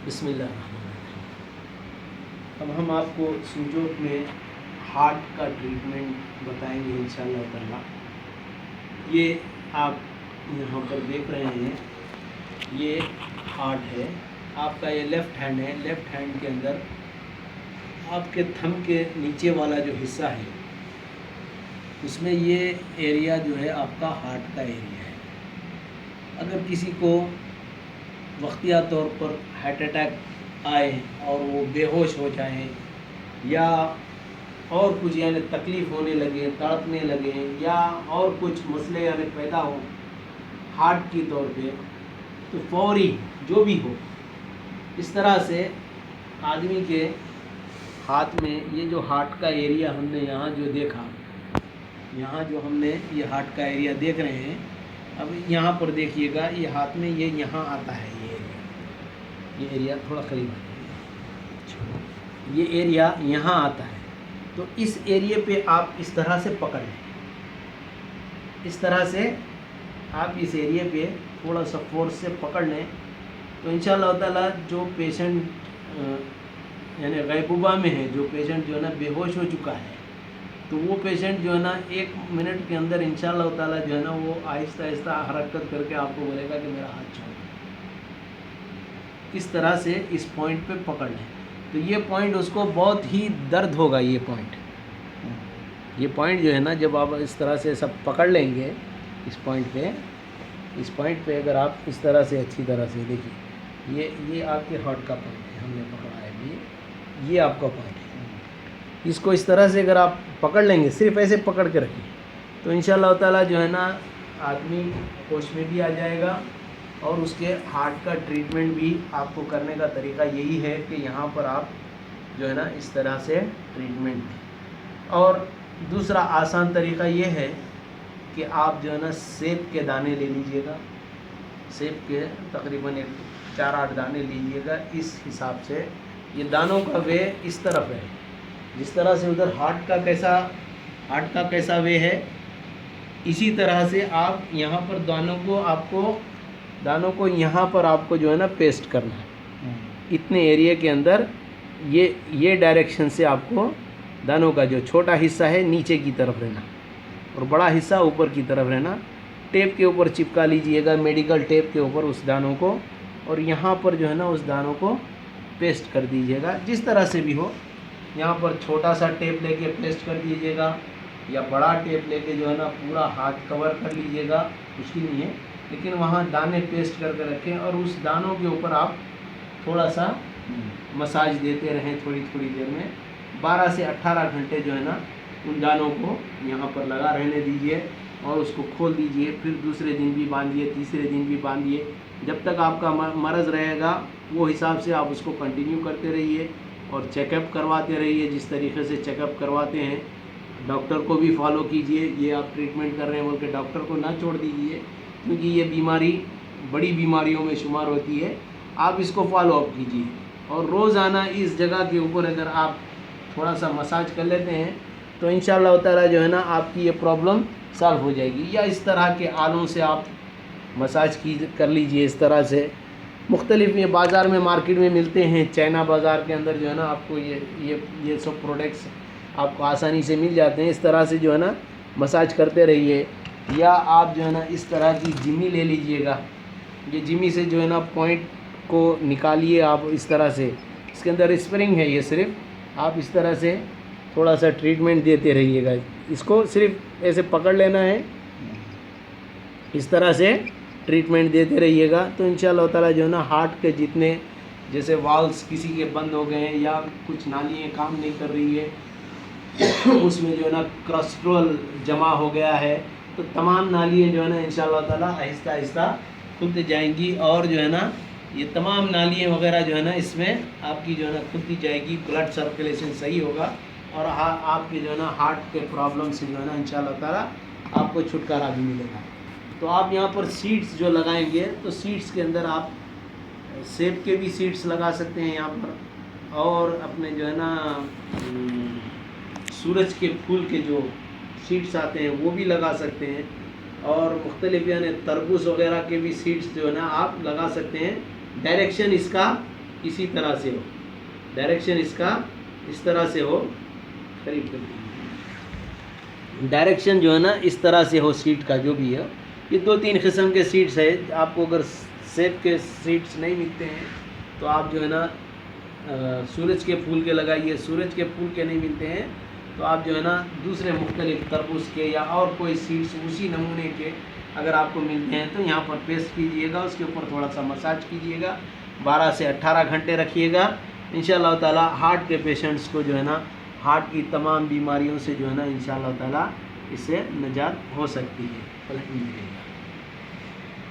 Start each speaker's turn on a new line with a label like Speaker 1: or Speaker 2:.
Speaker 1: बिस्मिल्लाह। अब हम आपको सूजोक में हार्ट का ट्रीटमेंट बताएंगे इंशाअल्लाह ताला। ये आप यहाँ पर देख रहे हैं, ये हार्ट है आपका, ये लेफ़्ट हैंड है। लेफ़्ट हैंड के अंदर आपके थंब के नीचे वाला जो हिस्सा है उसमें ये एरिया जो है आपका हार्ट का एरिया है। अगर किसी को वक्तिया तौर पर हार्ट अटैक आए और वो बेहोश हो जाएं या और कुछ यानी तकलीफ़ होने लगे, तड़पने लगे या और कुछ मसले यानी पैदा हो हार्ट की तौर पे, तो फौरी जो भी हो इस तरह से आदमी के हाथ में ये जो हार्ट का एरिया हमने यहाँ जो देखा, यहाँ जो हमने ये हार्ट का एरिया देख रहे हैं, अब यहाँ पर देखिएगा ये हाथ में ये यहाँ आता है, ये एरिया थोड़ा करीब आ जाइए, ये एरिया यहाँ आता है। तो इस एरिया पे आप इस तरह से पकड़ लें, इस तरह से आप इस एरिया पे थोड़ा सा फोर्स से पकड़ लें तो इंशाअल्लाह ताला जो पेशेंट यानी गैबूबा में है, जो पेशेंट जो है ना बेहोश हो चुका है, तो वो पेशेंट जो है ना 1 मिनट के अंदर इंशाअल्लाह ताला जो है ना वो आहिस्ता आहिस्ता हरकत करके आपको बोलेगा कि मेरा हाथ छोड़। इस तरह से इस पॉइंट पे पकड़ लें तो ये पॉइंट उसको बहुत ही दर्द होगा। ये पॉइंट जो है ना, जब आप इस तरह से सब पकड़ लेंगे इस पॉइंट पे अगर आप इस तरह से अच्छी तरह से देखिए, ये आपके हार्ट का पॉइंट है, हमने पकड़ा है, ये आपका पॉइंट है। इसको इस तरह से अगर आप पकड़ लेंगे, सिर्फ ऐसे पकड़ के रखिए, तो इंशाअल्लाह ताला जो है ना आदमी होश में भी आ जाएगा। और उसके हार्ट का ट्रीटमेंट भी आपको करने का तरीका यही है कि यहाँ पर आप जो है ना इस तरह से ट्रीटमेंट दें। और दूसरा आसान तरीका ये है कि आप जो है ना सेब के दाने ले लीजिएगा, सेब के तकरीबन 4-8 दाने लीजिएगा। इस हिसाब से ये दानों का वे इस तरफ है, जिस तरह से उधर हार्ट का कैसा वे है, इसी तरह से आप यहाँ पर दानों को यहाँ पर आपको जो है ना पेस्ट करना है। इतने एरिया के अंदर ये डायरेक्शन से आपको दानों का जो छोटा हिस्सा है नीचे की तरफ रहना और बड़ा हिस्सा ऊपर की तरफ रहना। टेप के ऊपर चिपका लीजिएगा, मेडिकल टेप के ऊपर उस दानों को, और यहाँ पर जो है ना उस दानों को पेस्ट कर दीजिएगा। जिस तरह से भी हो, यहाँ पर छोटा सा टेप लेके पेस्ट कर दीजिएगा या बड़ा टेप लेके जो है ना पूरा हाथ कवर कर लीजिएगा, मुश्किल नहीं है, लेकिन वहाँ दाने पेस्ट करके रखें और उस दानों के ऊपर आप थोड़ा सा मसाज देते रहें थोड़ी थोड़ी देर में। 12 से 18 घंटे जो है ना उन दानों को यहाँ पर लगा रहने दीजिए और उसको खोल दीजिए। फिर दूसरे दिन भी बांधिए, तीसरे दिन भी बांधिए, जब तक आपका मर्ज़ रहेगा वो हिसाब से आप उसको कंटिन्यू करते रहिए और चेकअप करवाते रहिए। जिस तरीके से चेकअप करवाते हैं, डॉक्टर को भी फॉलो कीजिए। ये आप ट्रीटमेंट कर रहे हैं बोल के डॉक्टर को ना छोड़ दीजिए, क्योंकि ये बीमारी बड़ी बीमारियों में शुमार होती है। आप इसको फॉलो अप कीजिए और रोज़ाना इस जगह के ऊपर अगर आप थोड़ा सा मसाज कर लेते हैं तो इंशाअल्लाह ताला जो है ना आपकी ये प्रॉब्लम सॉल्व हो जाएगी। या इस तरह के आलों से आप मसाज कर लीजिए इस तरह से। मुख्तलिफ ये बाज़ार में मार्केट में मिलते हैं, चाइना बाज़ार के अंदर जो है ना आपको ये सब प्रोडक्ट्स आपको आसानी से मिल जाते हैं। इस तरह से जो है ना मसाज करते रहिए। या आप जो है ना इस तरह की जिमी ले लीजिएगा, ये जिमी से जो है ना पॉइंट को निकालिए आप इस तरह से, इसके अंदर स्प्रिंग है, ये सिर्फ आप इस तरह से थोड़ा सा ट्रीटमेंट देते रहिएगा। इसको सिर्फ ऐसे पकड़ लेना है, इस तरह से ट्रीटमेंट देते रहिएगा तो इंशाअल्लाह ताला जो है ना हार्ट के जितने जैसे वाल्व्स किसी के बंद हो गए हैं या कुछ नालियाँ काम नहीं कर रही है, उसमें जो है ना कोलेस्ट्रॉल जमा हो गया है, तो तमाम नालियाँ जो है ना इंशाअल्लाह ताला आहिस्ता आहिस्ता खुलती जाएंगी। और जो है ना ये तमाम नालियाँ वगैरह जो है ना इसमें आपकी जो है ना खुलती जाएगी, ब्लड सर्कुलेशन सही होगा और आपके जो है ना हार्ट के प्रॉब्लम से जो है ना इंशाअल्लाह ताला आपको छुटकारा भी मिलेगा। तो आप यहाँ पर सीड्स जो लगाएंगे तो सीड्स के अंदर आप सेब के भी सीड्स लगा सकते हैं यहाँ पर, और अपने जो है ना सूरज के फूल के जो सीड्स आते हैं वो भी लगा सकते हैं, और मुख्तलिफ यानी तरबूज वगैरह के भी सीड्स जो है ना आप लगा सकते हैं। डायरेक्शन इसका इसी तरह से हो, डायरेक्शन इसका इस तरह से हो, करीब करीब डायरेक्शन जो है ना इस तरह से हो सीट का, जो भी है। ये 2-3 किस्म के सीट्स है। आपको अगर सेब के सीट्स नहीं मिलते हैं तो आप जो है ना सूरज के फूल के लगाइए। सूरज के फूल के नहीं मिलते हैं तो आप जो है ना दूसरे मुख्तलिफ तरबूज के या और कोई सीड्स उसी नमूने के अगर आपको मिलते हैं तो यहाँ पर पेस्ट कीजिएगा, उसके ऊपर थोड़ा सा मसाज कीजिएगा, 12 से 18 घंटे रखिएगा। इंशाअल्लाह ताला हार्ट के पेशेंट्स को जो है ना हार्ट की तमाम बीमारियों से जो है ना इंशाअल्लाह ताला इससे निजात हो सकती है। अल्हम्दुलिल्लाह।